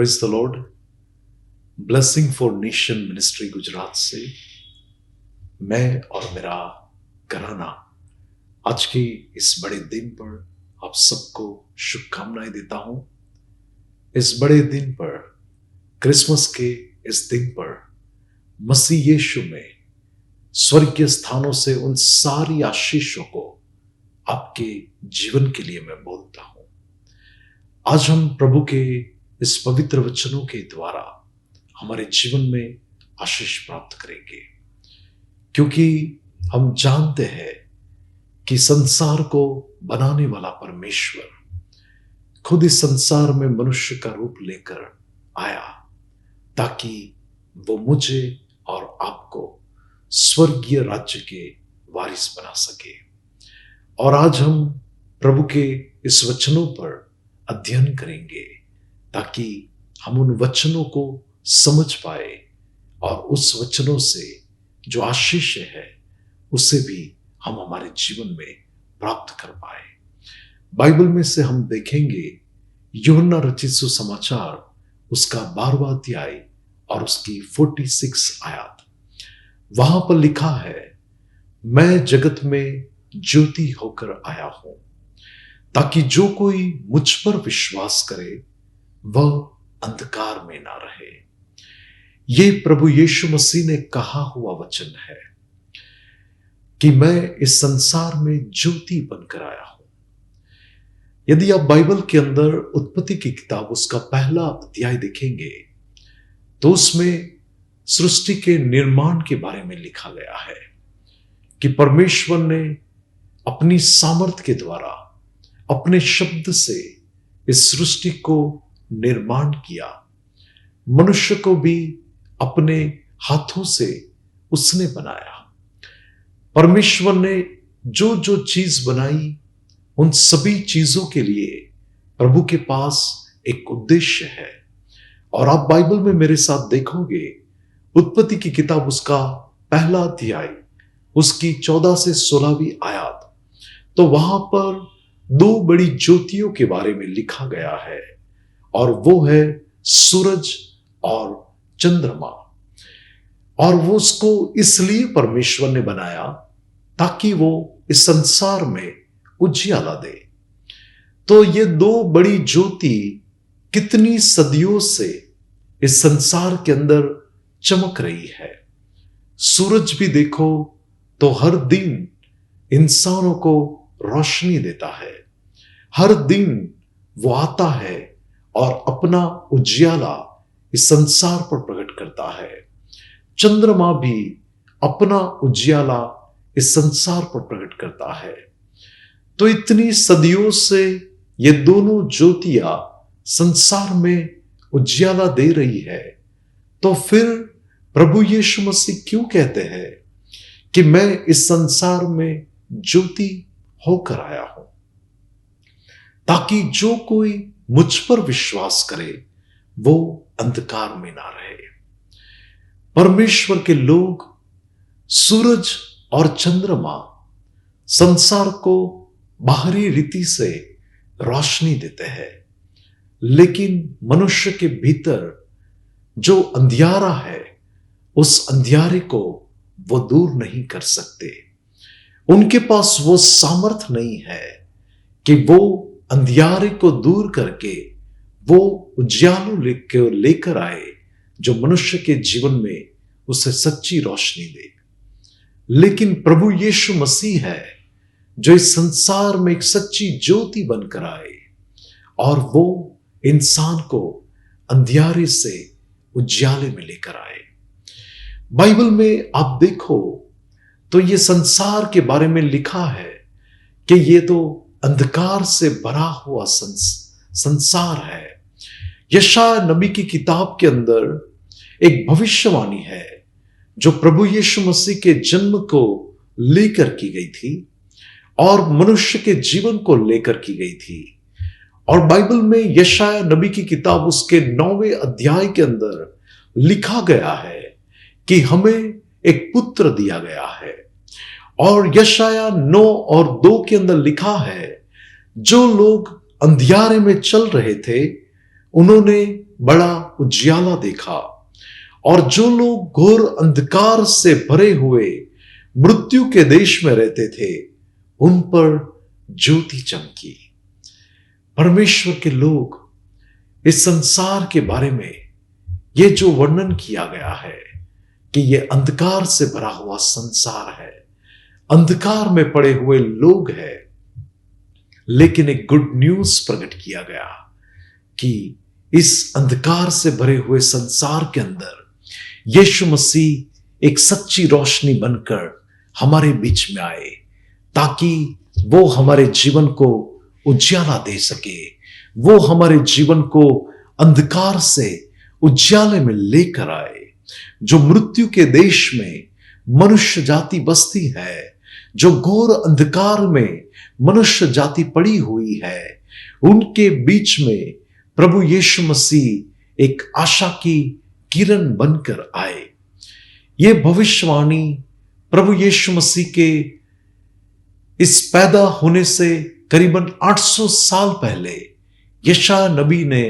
Praise the Lord. Blessing for nation ministry Gujarat से मैं और मेरा घराना आज के इस बड़े दिन पर आप सबको शुभकामनाएं देता हूं। इस बड़े दिन पर, क्रिसमस के इस दिन पर मसीह यीशु में स्वर्गीय स्थानों से उन सारी आशीषों को आपके जीवन के लिए मैं बोलता हूं। आज हम प्रभु के इस पवित्र वचनों के द्वारा हमारे जीवन में आशीष प्राप्त करेंगे, क्योंकि हम जानते हैं कि संसार को बनाने वाला परमेश्वर खुद इस संसार में मनुष्य का रूप लेकर आया ताकि वो मुझे और आपको स्वर्गीय राज्य के वारिस बना सके। और आज हम प्रभु के इस वचनों पर अध्ययन करेंगे ताकि हम उन वचनों को समझ पाए और उस वचनों से जो आशीष है उसे भी हम हमारे जीवन में प्राप्त कर पाए। बाइबल में से हम देखेंगे यूहन्ना रचित सुसमाचार उसका 12वां अध्याय और उसकी 46 आयत। वहां पर लिखा है, मैं जगत में ज्योति होकर आया हूं ताकि जो कोई मुझ पर विश्वास करे वह अंधकार में ना रहे। ये प्रभु यीशु मसीह ने कहा हुआ वचन है कि मैं इस संसार में ज्योति बनकर आया हूं। यदि आप बाइबल के अंदर उत्पत्ति की किताब उसका पहला अध्याय देखेंगे तो उसमें सृष्टि के निर्माण के बारे में लिखा गया है कि परमेश्वर ने अपनी सामर्थ के द्वारा अपने शब्द से इस सृष्टि को निर्माण किया। मनुष्य को भी अपने हाथों से उसने बनाया। परमेश्वर ने जो जो चीज बनाई उन सभी चीजों के लिए प्रभु के पास एक उद्देश्य है। और आप बाइबल में मेरे साथ देखोगे उत्पत्ति की किताब उसका पहला अध्याय उसकी 14 से 16वीं आयत, तो वहां पर दो बड़ी ज्योतियों के बारे में लिखा गया है और वो है सूरज और चंद्रमा। और वो उसको इसलिए परमेश्वर ने बनाया ताकि वो इस संसार में उजियाला दे। तो ये दो बड़ी ज्योति कितनी सदियों से इस संसार के अंदर चमक रही है। सूरज भी देखो तो हर दिन इंसानों को रोशनी देता है। हर दिन वो आता है और अपना उजियाला इस संसार पर प्रकट करता है। चंद्रमा भी अपना उजियाला इस संसार पर प्रकट करता है। तो इतनी सदियों से ये दोनों ज्योतियां संसार में उजियाला दे रही है। तो फिर प्रभु यीशु मसीह क्यों कहते हैं कि मैं इस संसार में ज्योति होकर आया हूं ताकि जो कोई मुझ पर विश्वास करे वो अंधकार में ना रहे। परमेश्वर के लोग सूरज और चंद्रमा संसार को बाहरी रीति से रोशनी देते हैं, लेकिन मनुष्य के भीतर जो अंधियारा है उस अंधियारे को वो दूर नहीं कर सकते। उनके पास वो सामर्थ नहीं है कि वो अंधियारे को दूर करके वो उजियालो लेकर आए जो मनुष्य के जीवन में उसे सच्ची रोशनी दे। लेकिन प्रभु यीशु मसीह है जो इस संसार में एक सच्ची ज्योति बनकर आए और वो इंसान को अंधियारे से उजियाले में लेकर आए। बाइबल में आप देखो तो ये संसार के बारे में लिखा है कि ये तो अंधकार से भरा हुआ संसार है। यशायाह नबी की किताब के अंदर एक भविष्यवाणी है जो प्रभु यीशु मसीह के जन्म को लेकर की गई थी और मनुष्य के जीवन को लेकर की गई थी। और बाइबल में यशायाह नबी की किताब उसके 9वें अध्याय के अंदर लिखा गया है कि हमें एक पुत्र दिया गया है। और यशायाह 9 और 2 के अंदर लिखा है, जो लोग अंधियारे में चल रहे थे उन्होंने बड़ा उजियाला देखा और जो लोग घोर अंधकार से भरे हुए मृत्यु के देश में रहते थे उन पर ज्योति चमकी। परमेश्वर के लोग इस संसार के बारे में ये जो वर्णन किया गया है कि ये अंधकार से भरा हुआ संसार है, अंधकार में पड़े हुए लोग हैं, लेकिन एक गुड न्यूज प्रकट किया गया कि इस अंधकार से भरे हुए संसार के अंदर यीशु मसीह एक सच्ची रोशनी बनकर हमारे बीच में आए, ताकि वो हमारे जीवन को उजियाला दे सके, वो हमारे जीवन को अंधकार से उजियाले में लेकर आए। जो मृत्यु के देश में मनुष्य जाति बसती है, जो घोर अंधकार में मनुष्य जाति पड़ी हुई है, उनके बीच में प्रभु यीशु मसीह एक आशा की किरण बनकर आए। ये भविष्यवाणी प्रभु यीशु मसीह के इस पैदा होने से करीबन 800 साल पहले यशायाह नबी ने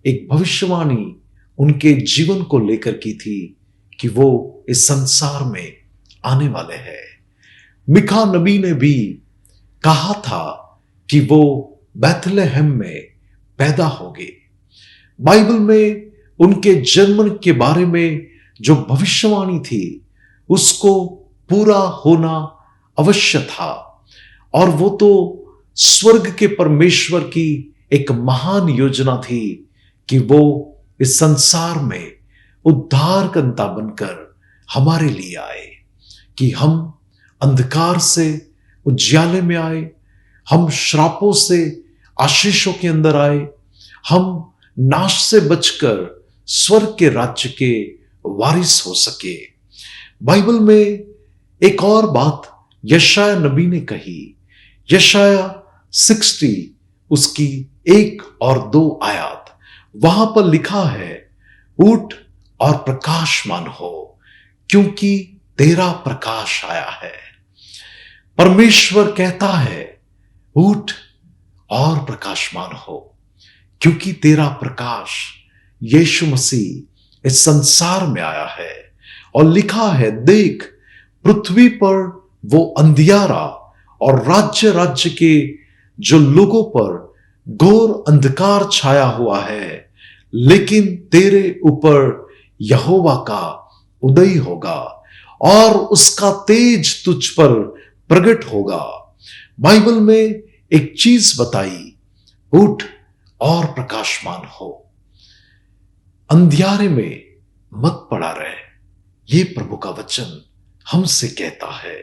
एक भविष्यवाणी उनके जीवन को लेकर की थी कि वो इस संसार में आने वाले हैं। मिका नबी ने भी कहा था कि वो बैथलेहम में पैदा होंगे। बाइबल में उनके जन्म के बारे में जो भविष्यवाणी थी उसको पूरा होना अवश्य था, और वो तो स्वर्ग के परमेश्वर की एक महान योजना थी कि वो इस संसार में उद्धारकर्ता बनकर हमारे लिए आए, कि हम अंधकार से उजियाले में आए, हम श्रापों से आशीषों के अंदर आए, हम नाश से बचकर स्वर्ग के राज्य के वारिस हो सके। बाइबल में एक और बात यशायाह नबी ने कही, यशायाह 60 उसकी 1 और 2 आयत, वहां पर लिखा है, उठ और प्रकाशमान हो क्योंकि तेरा प्रकाश आया है। परमेश्वर कहता है उठ और प्रकाशमान हो क्योंकि तेरा प्रकाश यीशु मसीह इस संसार में आया है। और लिखा है, देख पृथ्वी पर वो अंधियारा और राज्य राज्य के जो लोगों पर घोर अंधकार छाया हुआ है, लेकिन तेरे ऊपर यहोवा का उदय होगा और उसका तेज तुझ पर प्रकट होगा। बाइबल में एक चीज बताई, उठ और प्रकाशमान हो, अंधियारे में मत पड़ा रहे। ये प्रभु का वचन हमसे कहता है।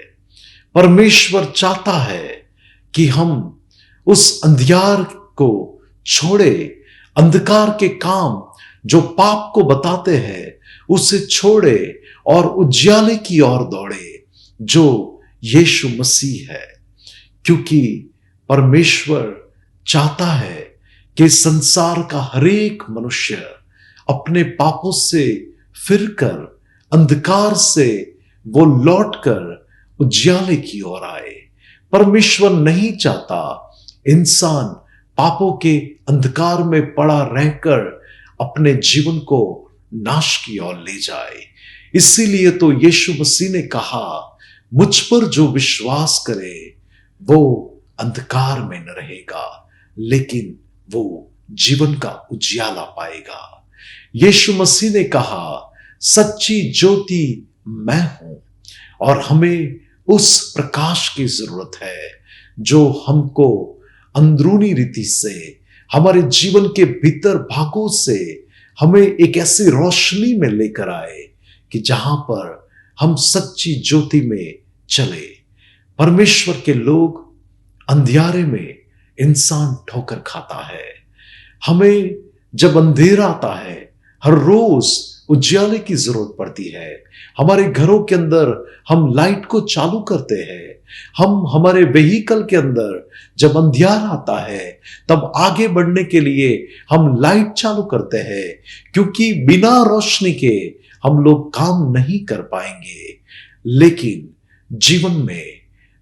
परमेश्वर चाहता है कि हम उस अंधियार को छोड़े, अंधकार के काम जो पाप को बताते हैं उसे छोड़े और उजियाले की ओर दौड़े जो यीशु मसीह है। क्योंकि परमेश्वर चाहता है कि संसार का हरेक मनुष्य अपने पापों से फिरकर अंधकार से वो लौटकर उजियाले की ओर आए। परमेश्वर नहीं चाहता इंसान पापों के अंधकार में पड़ा रहकर अपने जीवन को नाश की ओर ले जाए। इसीलिए तो यीशु मसीह ने कहा, मुझ पर जो विश्वास करे वो अंधकार में न रहेगा लेकिन वो जीवन का उजियाला पाएगा। यीशु मसीह ने कहा, सच्ची ज्योति मैं हूं और हमें उस प्रकाश की जरूरत है जो हमको अंदरूनी रीति से, हमारे जीवन के भीतर भागों से हमें एक ऐसी रोशनी में लेकर आए कि जहां पर हम सच्ची ज्योति में चले। परमेश्वर के लोग, अंधियारे में इंसान ठोकर खाता है। हमें जब अंधेरा आता है, हर रोज उजियाले की जरूरत पड़ती है। हमारे घरों के अंदर हम लाइट को चालू करते हैं, हम हमारे व्हीकल के अंदर जब अंधियारा आता है तब आगे बढ़ने के लिए हम लाइट चालू करते हैं, क्योंकि बिना रोशनी के हम लोग काम नहीं कर पाएंगे। लेकिन जीवन में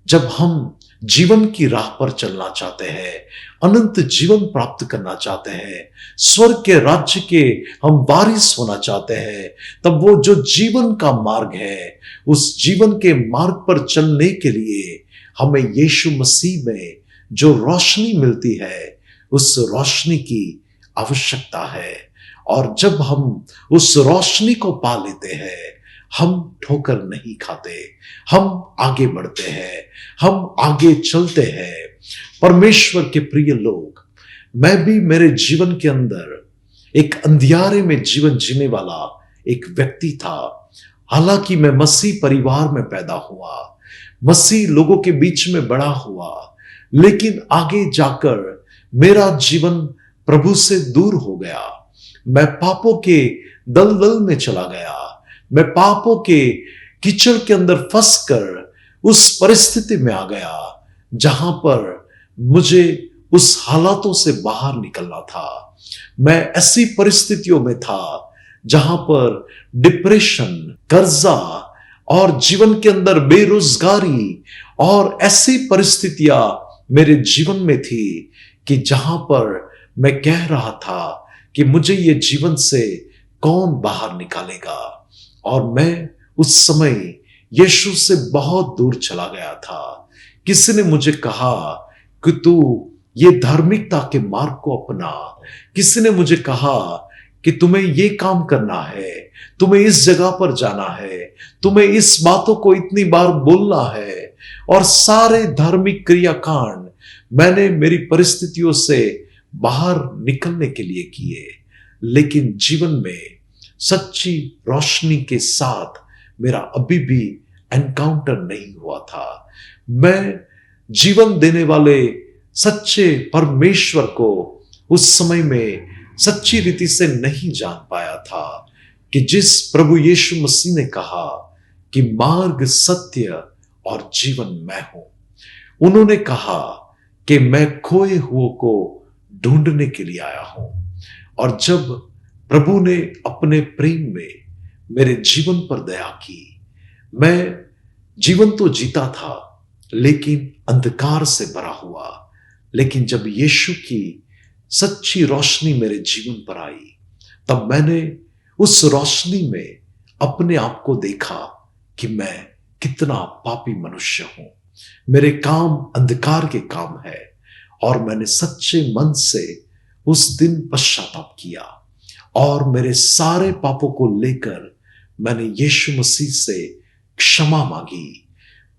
जब हम जीवन की राह पर चलना चाहते हैं, अनंत जीवन प्राप्त करना चाहते हैं, स्वर्ग के राज्य के हम वारिस होना चाहते हैं, तब वो जो जीवन का मार्ग है, उस जीवन के मार्ग पर चलने के लिए हमें यीशु मसीह में जो रोशनी मिलती है, उस रोशनी की आवश्यकता है। और जब हम उस रोशनी को पा लेते हैं, हम ठोकर नहीं खाते, हम आगे बढ़ते हैं, हम आगे चलते हैं। परमेश्वर के प्रिय लोग, मैं भी मेरे जीवन के अंदर एक अंधियारे में जीवन जीने वाला एक व्यक्ति था। हालांकि मैं मसीह परिवार में पैदा हुआ, मसीह लोगों के बीच में बड़ा हुआ, लेकिन आगे जाकर मेरा जीवन प्रभु से दूर हो गया। मैं पापों के दलदल में चला गया, मैं पापों के कीचड़ के अंदर फंसकर उस परिस्थिति में आ गया जहां पर मुझे उस हालातों से बाहर निकलना था। मैं ऐसी परिस्थितियों में था जहां पर डिप्रेशन, कर्जा और जीवन के अंदर बेरोजगारी और ऐसी परिस्थितियां मेरे जीवन में थी कि जहां पर मैं कह रहा था कि मुझे ये जीवन से कौन बाहर निकालेगा। और मैं उस समय यीशु से बहुत दूर चला गया था। किसी ने मुझे कहा कि तू ये धार्मिकता के मार्ग को अपना। किसी ने मुझे कहा कि तुम्हें ये काम करना है, तुम्हें इस जगह पर जाना है, तुम्हें इस बातों को इतनी बार बोलना है। और सारे धार्मिक क्रियाकांड मैंने मेरी परिस्थितियों से बाहर निकलने के लिए किए, लेकिन जीवन में सच्ची रोशनी के साथ मेरा अभी भी एनकाउंटर नहीं हुआ था। मैं जीवन देने वाले सच्चे परमेश्वर को उस समय में सच्ची रीति से नहीं जान पाया था कि जिस प्रभु यीशु मसीह ने कहा कि मार्ग, सत्य और जीवन मैं हूं। उन्होंने कहा कि मैं खोए हुओं को ढूंढने के लिए आया हूं। और जब प्रभु ने अपने प्रेम में मेरे जीवन पर दया की, मैं जीवन तो जीता था लेकिन अंधकार से भरा हुआ। लेकिन जब यीशु की सच्ची रोशनी मेरे जीवन पर आई, तब मैंने उस रोशनी में अपने आप को देखा कि मैं कितना पापी मनुष्य हूं। मेरे काम अंधकार के काम है। और मैंने सच्चे मन से उस दिन पश्चाताप किया और मेरे सारे पापों को लेकर मैंने यीशु मसीह से क्षमा मांगी।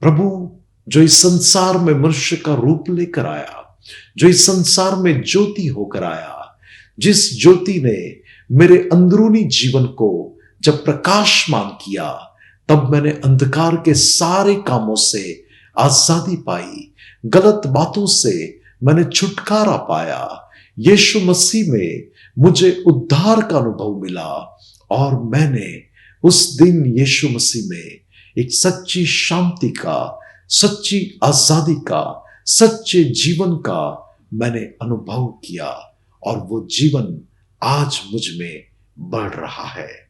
प्रभु जो इस संसार में मनुष्य का रूप लेकर आया, जो इस संसार में ज्योति होकर आया, जिस ज्योति ने मेरे अंदरूनी जीवन को जब प्रकाशमान किया, तब मैंने अंधकार के सारे कामों से आजादी पाई, गलत बातों से मैंने छुटकारा पाया। यीशु मसीह में मुझे उद्धार का अनुभव मिला और मैंने उस दिन यीशु मसीह में एक सच्ची शांति का, सच्ची आजादी का, सच्चे जीवन का मैंने अनुभव किया। और वो जीवन आज मुझ में बढ़ रहा है,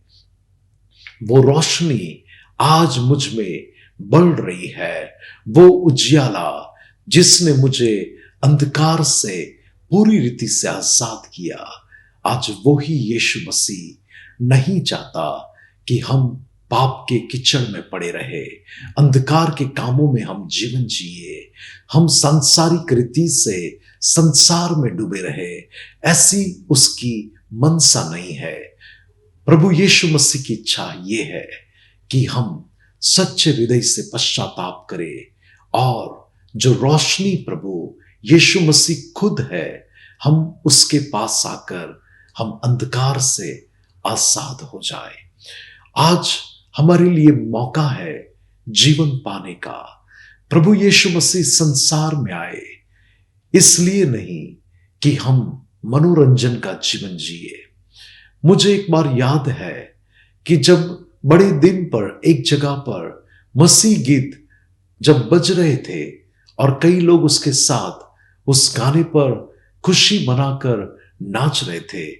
वो रोशनी आज मुझ में बढ़ रही है। वो उजियाला जिसने मुझे अंधकार से पूरी रीति से आजाद किया, आज वो ही यीशु मसीह नहीं चाहता कि हम पाप के कीचड़ में पड़े रहे, अंधकार के कामों में हम जीवन जिए, हम सांसारिक रीति से संसार में डूबे रहे। ऐसी उसकी मनसा नहीं है। प्रभु यीशु मसीह की इच्छा ये है कि हम सच्चे हृदय से पश्चाताप करें और जो रोशनी प्रभु यीशु मसीह खुद है, हम उसके पास आकर हम अंधकार से आजाद हो जाए। आज हमारे लिए मौका है जीवन पाने का। प्रभु यीशु मसीह संसार में आए इसलिए नहीं कि हम मनोरंजन का जीवन जिए। मुझे एक बार याद है कि जब बड़े दिन पर एक जगह पर मसीह गीत जब बज रहे थे और कई लोग उसके साथ उस गाने पर खुशी मनाकर नाच रहे थे,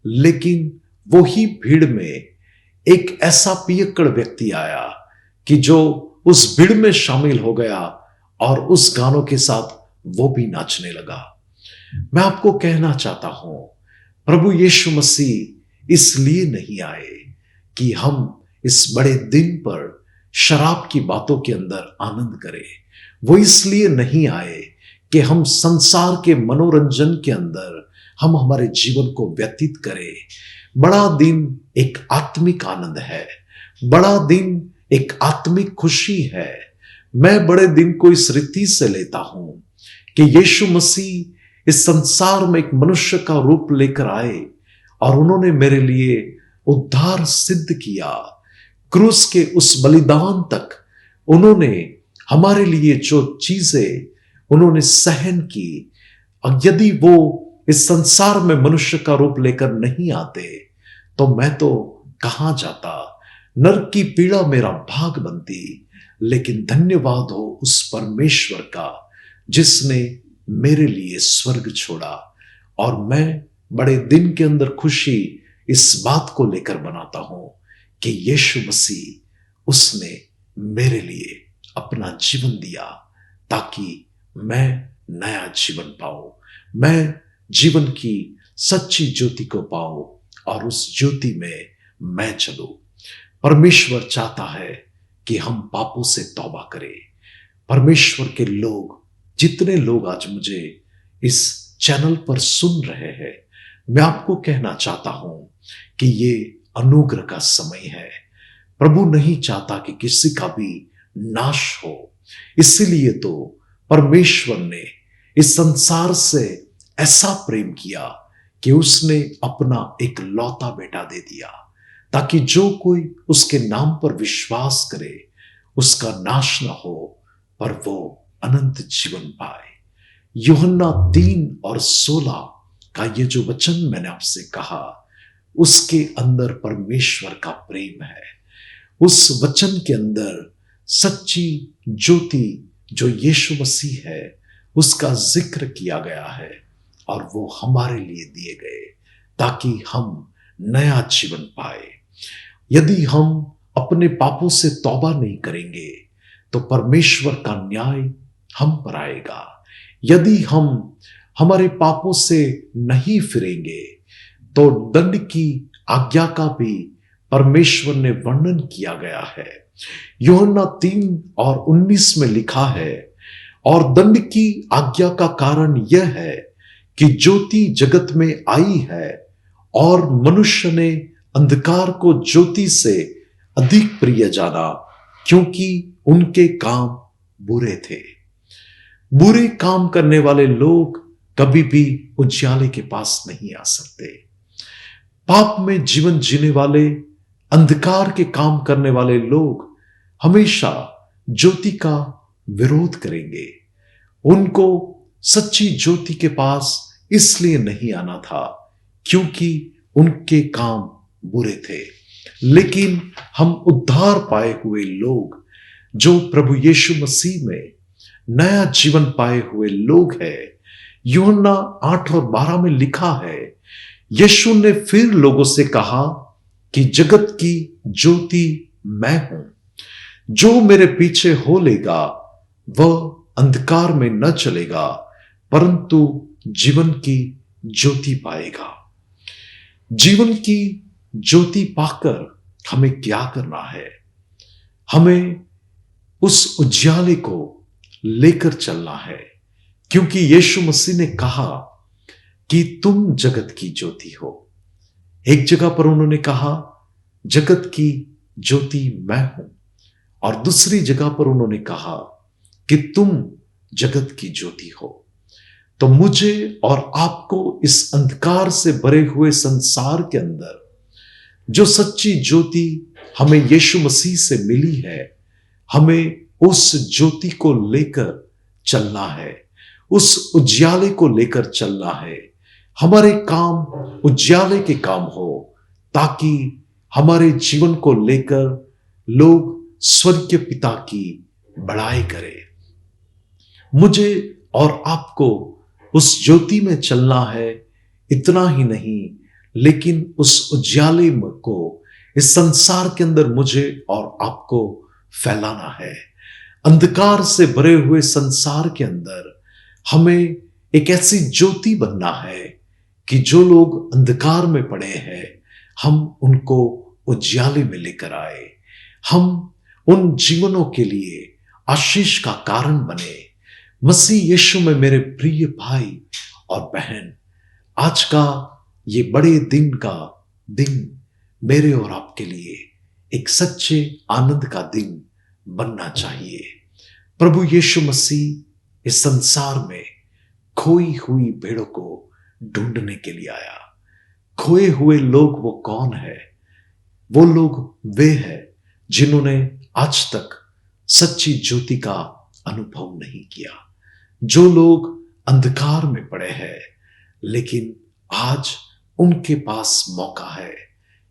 लेकिन वो ही भीड़ में एक ऐसा पियक्कड़ व्यक्ति आया कि जो उस भीड़ में शामिल हो गया और उस गानों के साथ वो भी नाचने लगा। मैं आपको कहना चाहता हूं, प्रभु यीशु मसीह इसलिए नहीं आए कि हम इस बड़े दिन पर शराब की बातों के अंदर आनंद करें। वो इसलिए नहीं आए कि हम संसार के मनोरंजन के अंदर हम हमारे जीवन को व्यतीत करें। बड़ा दिन एक आत्मिक आनंद है, बड़ा दिन एक आत्मिक खुशी है। मैं बड़े दिन को इस रीति से लेता हूं कि यीशु मसीह इस संसार में एक मनुष्य का रूप लेकर आए और उन्होंने मेरे लिए उद्धार सिद्ध किया। क्रूस के उस बलिदान तक उन्होंने हमारे लिए जो चीजें उन्होंने सहन की, और यदि वो इस संसार में मनुष्य का रूप लेकर नहीं आते तो मैं तो कहां जाता, नरक की पीड़ा मेरा भाग बनती। लेकिन धन्यवाद हो उस परमेश्वर का जिसने मेरे लिए स्वर्ग छोड़ा। और मैं बड़े दिन के अंदर खुशी इस बात को लेकर बनाता हूं कि यीशु मसीह उसने मेरे लिए अपना जीवन दिया ताकि मैं नया जीवन पाऊं, मैं जीवन की सच्ची ज्योति को पाऊं और उस ज्योति में मैं चलूं। परमेश्वर चाहता है कि हम पापों से तौबा करें। परमेश्वर के लोग, जितने लोग आज मुझे इस चैनल पर सुन रहे हैं, मैं आपको कहना चाहता हूं कि ये अनुग्रह का समय है। प्रभु नहीं चाहता कि किसी का भी नाश हो। इसीलिए तो परमेश्वर ने इस संसार से ऐसा प्रेम किया कि उसने अपना एक लौता बेटा दे दिया ताकि जो कोई उसके नाम पर विश्वास करे उसका नाश न हो पर वो अनंत जीवन पाए। यूहन्ना 3:16 का ये जो वचन मैंने आपसे कहा, उसके अंदर परमेश्वर का प्रेम है। उस वचन के अंदर सच्ची ज्योति जो यीशु मसीह है उसका जिक्र किया गया है और वो हमारे लिए दिए गए ताकि हम नया जीवन पाए। यदि हम अपने पापों से तौबा नहीं करेंगे तो परमेश्वर का न्याय हम पर आएगा। यदि हम हमारे पापों से नहीं फिरेंगे तो दंड की आज्ञा का भी परमेश्वर ने वर्णन किया गया है। यूहन्ना 3:19 में लिखा है, और दंड की आज्ञा का कारण यह है कि ज्योति जगत में आई है और मनुष्य ने अंधकार को ज्योति से अधिक प्रिय जाना क्योंकि उनके काम बुरे थे। बुरे काम करने वाले लोग कभी भी उजियाले के पास नहीं आ सकते। पाप में जीवन जीने वाले, अंधकार के काम करने वाले लोग हमेशा ज्योति का विरोध करेंगे। उनको सच्ची ज्योति के पास इसलिए नहीं आना था क्योंकि उनके काम बुरे थे। लेकिन हम उद्धार पाए हुए लोग, जो प्रभु यीशु मसीह में नया जीवन पाए हुए लोग हैं, यूहन्ना 8:12 में लिखा है, यीशु ने फिर लोगों से कहा कि जगत की ज्योति मैं हूं। जो मेरे पीछे हो लेगा वह अंधकार में न चलेगा परंतु जीवन की ज्योति पाएगा। जीवन की ज्योति पाकर हमें क्या करना है? हमें उस उजियाले को लेकर चलना है क्योंकि यीशु मसीह ने कहा कि तुम जगत की ज्योति हो। एक जगह पर उन्होंने कहा जगत की ज्योति मैं हूं और दूसरी जगह पर उन्होंने कहा कि तुम जगत की ज्योति हो। तो मुझे और आपको इस अंधकार से भरे हुए संसार के अंदर जो सच्ची ज्योति हमें यीशु मसीह से मिली है, हमें उस ज्योति को लेकर चलना है, उस उजियाले को लेकर चलना है। हमारे काम उजियाले के काम हो ताकि हमारे जीवन को लेकर लोग स्वर्गीय पिता की बड़ाई करें। मुझे और आपको उस ज्योति में चलना है। इतना ही नहीं, लेकिन उस उजियाले को इस संसार के अंदर मुझे और आपको फैलाना है। अंधकार से भरे हुए संसार के अंदर हमें एक ऐसी ज्योति बनना है कि जो लोग अंधकार में पड़े हैं, हम उनको उजियाले में लेकर आए। हम उन जीवनों के लिए आशीष का कारण बने। मसीह यीशु में मेरे प्रिय भाई और बहन, आज का ये बड़े दिन मेरे और आपके लिए एक सच्चे आनंद का दिन बनना चाहिए। प्रभु यीशु मसीह इस संसार में खोई हुई भेड़ों को ढूंढने के लिए आया। खोए हुए लोग वो कौन है? वो लोग वे हैं जिन्होंने आज तक सच्ची ज्योति का अनुभव नहीं किया। जो लोग अंधकार में पड़े हैं, लेकिन आज उनके पास मौका है।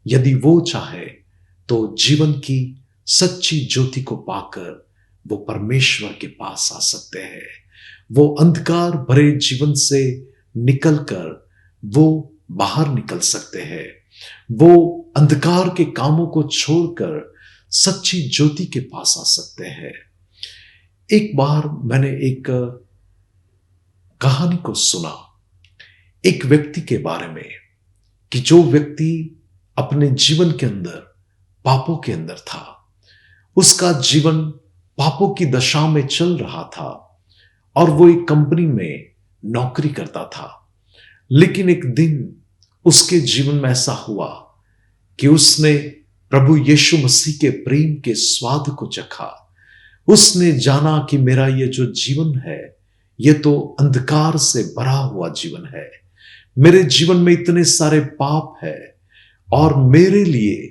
यदि वो चाहे तो जीवन की सच्ची ज्योति को पाकर वो परमेश्वर के पास आ सकते हैं। वो अंधकार भरे जीवन से निकलकर वो बाहर निकल सकते हैं। वो अंधकार के कामों को छोड़कर सच्ची ज्योति के पास आ सकते हैं। एक बार मैंने एक कहानी को सुना, एक व्यक्ति के बारे में, कि जो व्यक्ति अपने जीवन के अंदर पापों के अंदर था। उसका जीवन पापों की दशा में चल रहा था और वो एक कंपनी में नौकरी करता था। लेकिन एक दिन उसके जीवन में ऐसा हुआ कि उसने प्रभु यीशु मसीह के प्रेम के स्वाद को चखा। उसने जाना कि मेरा ये जो जीवन है, ये तो अंधकार से भरा हुआ जीवन है। मेरे जीवन में इतने सारे पाप है और मेरे लिए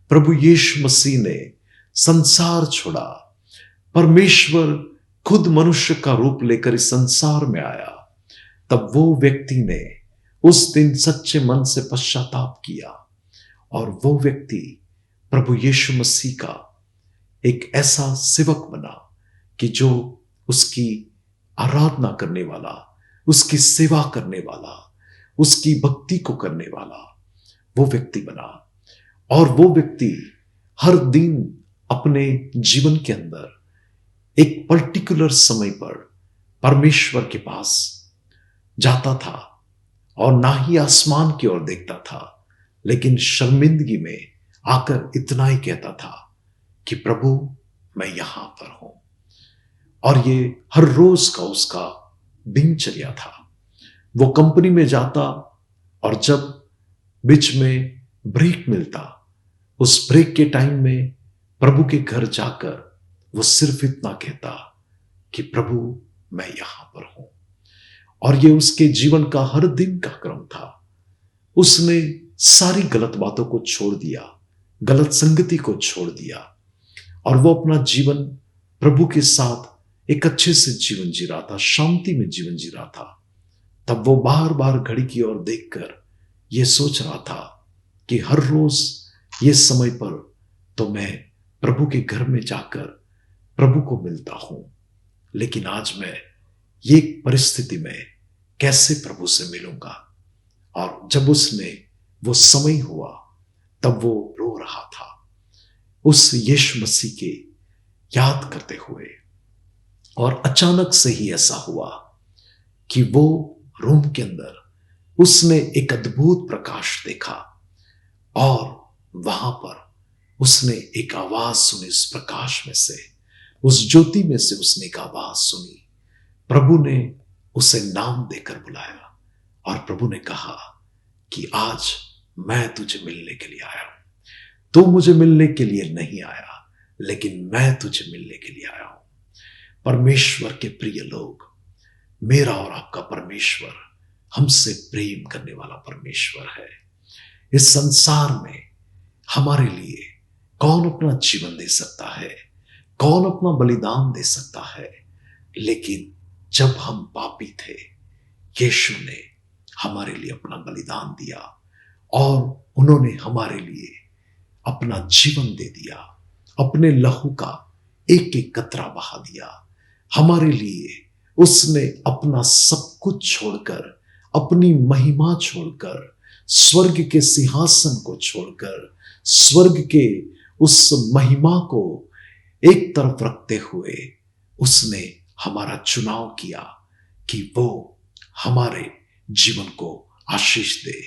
प्रभु यीशु मसीह ने संसार छोड़ा। परमेश्वर खुद मनुष्य का रूप लेकर इस संसार में आया। तब वो व्यक्ति ने उस दिन सच्चे मन से पश्चाताप किया और वो व्यक्ति प्रभु यीशु मसीह का एक ऐसा सेवक बना कि जो उसकी आराधना करने वाला, उसकी सेवा करने वाला, उसकी भक्ति को करने वाला वो व्यक्ति बना। और वो व्यक्ति हर दिन अपने जीवन के अंदर एक पर्टिकुलर समय पर परमेश्वर के पास जाता था और ना ही आसमान की ओर देखता था, लेकिन शर्मिंदगी में आकर इतना ही कहता था कि प्रभु मैं यहां पर हूं। और ये हर रोज का उसका दिनचर्या था। वो कंपनी में जाता और जब बीच में ब्रेक मिलता, उस ब्रेक के टाइम में प्रभु के घर जाकर वो सिर्फ इतना कहता कि प्रभु मैं यहां पर हूं। और ये उसके जीवन का हर दिन का क्रम था। उसने सारी गलत बातों को छोड़ दिया, गलत संगति को छोड़ दिया और वो अपना जीवन प्रभु के साथ एक अच्छे से जीवन जी रहा था, शांति में जीवन जी रहा था। तब वो बार बार घड़ी की ओर देखकर ये सोच रहा था कि हर रोज ये समय पर तो मैं प्रभु के घर में जाकर प्रभु को मिलता हूं, लेकिन आज मैं ये परिस्थिति में कैसे प्रभु से मिलूंगा। और जब उसने वो समय हुआ तब वो रो रहा था उस यीशु मसीह के याद करते हुए। और अचानक से ही ऐसा हुआ कि वो रूम के अंदर उसने एक अद्भुत प्रकाश देखा और वहां पर उसने एक आवाज सुनी। उस प्रकाश में से, उस ज्योति में से उसने एक आवाज सुनी। प्रभु ने उसे नाम देकर बुलाया और प्रभु ने कहा कि आज मैं तुझे मिलने के लिए आया हूं। तू मुझे मिलने के लिए नहीं आया, लेकिन मैं तुझे मिलने के लिए आया हूं। परमेश्वर के प्रिय लोग, मेरा और आपका परमेश्वर हमसे प्रेम करने वाला परमेश्वर है। इस संसार में हमारे लिए कौन अपना जीवन दे सकता है, कौन अपना बलिदान दे सकता है। लेकिन जब हम पापी थे, यीशु ने हमारे लिए अपना बलिदान दिया और उन्होंने हमारे लिए अपना जीवन दे दिया, अपने लहू का एक एक कतरा बहा दिया। हमारे लिए उसने अपना सब कुछ छोड़कर, अपनी महिमा छोड़कर, स्वर्ग के सिंहासन को छोड़कर, स्वर्ग के उस महिमा को एक तरफ रखते हुए उसने हमारा चुनाव किया कि वो हमारे जीवन को आशीष दे,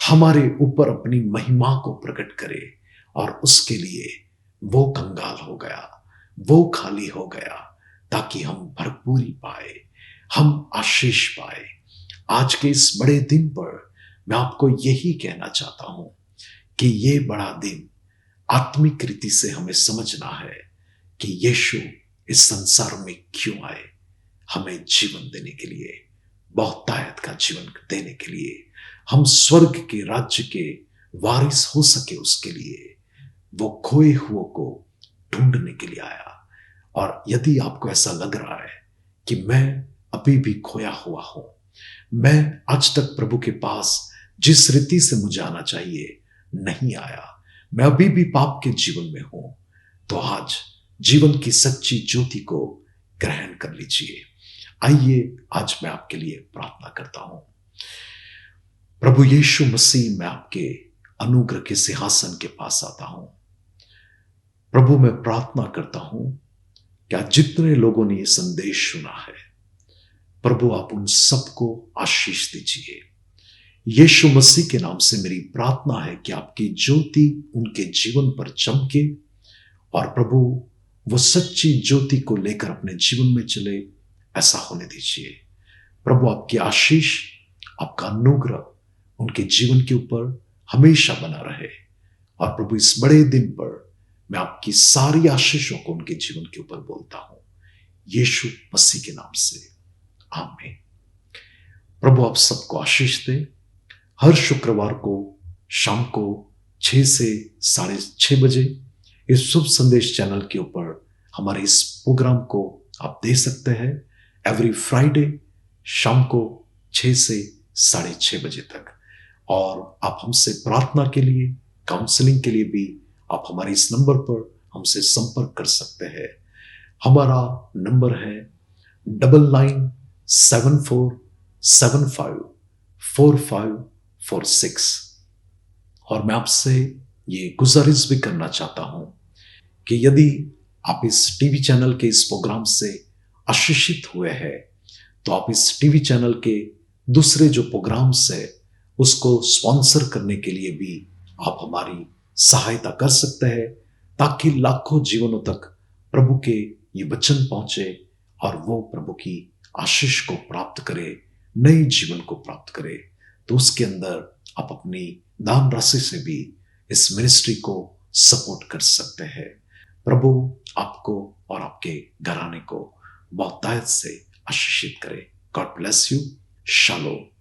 हमारे ऊपर अपनी महिमा को प्रकट करे। और उसके लिए वो कंगाल हो गया, वो खाली हो गया, ताकि हम भरपूरी पाए, हम आशीष पाए। आज के इस बड़े दिन पर मैं आपको यही कहना चाहता हूं कि ये बड़ा दिन आत्मिक रीति से हमें समझना है कि यीशु इस संसार में क्यों आए। हमें जीवन देने के लिए, बहुतायत का जीवन देने के लिए, हम स्वर्ग के राज्य के वारिस हो सके उसके लिए वो खोए हुए को ढूंढने के लिए आया। और यदि आपको ऐसा लग रहा है कि मैं अभी भी खोया हुआ हूं, मैं आज तक प्रभु के पास जिस रीति से मुझे आना चाहिए नहीं आया, मैं अभी भी पाप के जीवन में हूं, तो आज जीवन की सच्ची ज्योति को ग्रहण कर लीजिए। आइए आज मैं आपके लिए प्रार्थना करता हूं। प्रभु यीशु मसीह, मैं आपके अनुग्रह के सिंहासन के पास आता हूं। प्रभु, मैं प्रार्थना करता हूं कि आज जितने लोगों ने ये संदेश सुना है, प्रभु आप उन सबको आशीष दीजिए। यीशु मसीह के नाम से मेरी प्रार्थना है कि आपकी ज्योति उनके जीवन पर चमके और प्रभु वो सच्ची ज्योति को लेकर अपने जीवन में चले, ऐसा होने दीजिए। प्रभु आपकी आशीष, आपका अनुग्रह उनके जीवन के ऊपर हमेशा बना रहे। और प्रभु इस बड़े दिन पर मैं आपकी सारी आशीषों को उनके जीवन के ऊपर बोलता हूं, यीशु मसीह के नाम से, आमीन। प्रभु आप सबको आशीष दे। हर शुक्रवार को शाम को 6 से 6:30 बजे इस शुभ संदेश चैनल के ऊपर हमारे इस प्रोग्राम को आप दे सकते हैं। एवरी फ्राइडे शाम को 6 से 6:30 बजे तक। और आप हमसे प्रार्थना के लिए, काउंसलिंग के लिए भी आप हमारे इस नंबर पर हमसे संपर्क कर सकते हैं। हमारा नंबर है 9974754546। और मैं आपसे ये गुजारिश भी करना चाहता हूं कि यदि आप इस टीवी चैनल के इस प्रोग्राम से आशीषित हुए हैं, तो आप इस टीवी चैनल के दूसरे जो प्रोग्राम्स है उसको स्पॉन्सर करने के लिए भी आप हमारी सहायता कर सकते हैं, ताकि लाखों जीवनों तक प्रभु के ये वचन पहुंचे और वो प्रभु की आशीष को प्राप्त करे, नए जीवन को प्राप्त करे। तो उसके अंदर आप अपनी दान राशि से भी इस मिनिस्ट्री को सपोर्ट कर सकते हैं। प्रभु आपको और आपके घराने को बहुतायत से आशीषित करे। God bless you. शालोम।